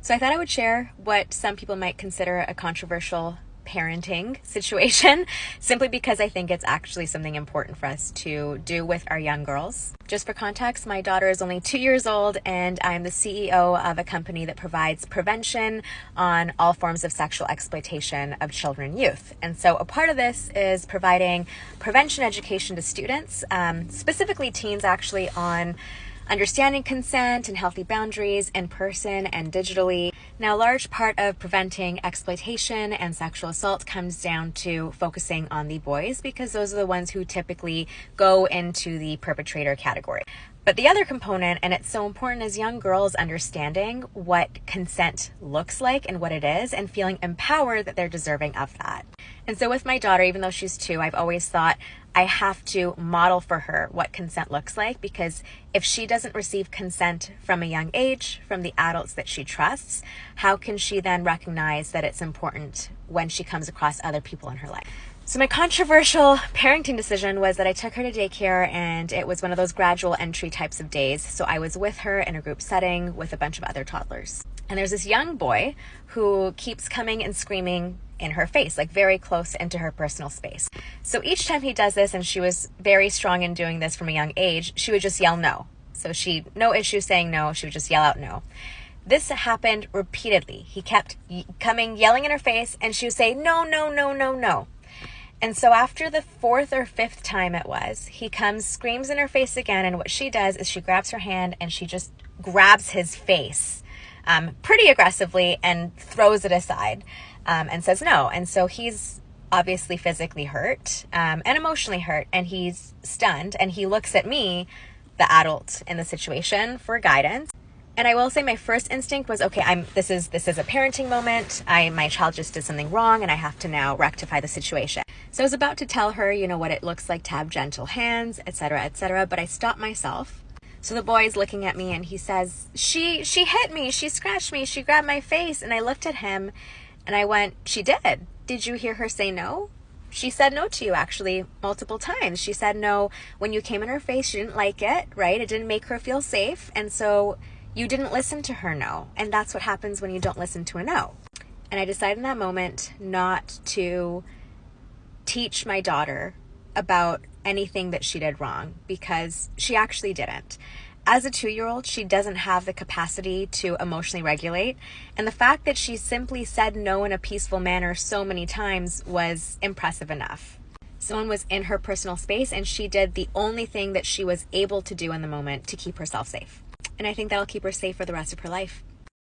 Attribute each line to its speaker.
Speaker 1: So I thought I would share what some people might consider a controversial parenting situation, simply because I think it's actually something important for us to do with our young girls. Just for context, my daughter is only 2 years old, and I'm the CEO of a company that provides prevention on all forms of sexual exploitation of children and youth. And so a part of this is providing prevention education to students, specifically teens actually, on understanding consent and healthy boundaries in person and digitally. Now, a large part of preventing exploitation and sexual assault comes down to focusing on the boys, because those are the ones who typically go into the perpetrator category. But the other component, and it's so important, is young girls understanding what consent looks like and what it is, and feeling empowered that they're deserving of that. And so with my daughter, even though she's 2, I've always thought I have to model for her what consent looks like, because if she doesn't receive consent from a young age, from the adults that she trusts, how can she then recognize that it's important when she comes across other people in her life? So my controversial parenting decision was that I took her to daycare, and it was one of those gradual entry types of days. So I was with her in a group setting with a bunch of other toddlers. And there's this young boy who keeps coming and screaming in her face, like very close into her personal space. So each time he does this, and she was very strong in doing this from a young age, she would just yell no. So no issue saying no, she would just yell out no. This happened repeatedly. He kept coming, yelling in her face, and she would say, no, no, no, no, no. And so after the 4th or 5th time it was, he comes, screams in her face again, and what she does is she grabs her hand and she just grabs his face pretty aggressively and throws it aside and says no. And so he's obviously physically hurt and emotionally hurt, and he's stunned, and he looks at me, the adult in the situation, for guidance. And I will say my first instinct was, okay, this is a parenting moment. My child just did something wrong, and I have to now rectify the situation. So I was about to tell her, what it looks like to have gentle hands, etc., but I stopped myself. So the boy's looking at me, and he says, she hit me, she scratched me, she grabbed my face. And I looked at him and I went, she did. Did you hear her say no? She said no to you actually multiple times. She said no when you came in her face. She didn't like it, right? It didn't make her feel safe. And so you didn't listen to her no. And that's what happens when you don't listen to a no. And I decided in that moment not to teach my daughter about anything that she did wrong, because she actually didn't. As a 2-year-old, she doesn't have the capacity to emotionally regulate. And the fact that she simply said no in a peaceful manner so many times was impressive enough. Someone was in her personal space, and she did the only thing that she was able to do in the moment to keep herself safe. And I think that'll keep her safe for the rest of her life.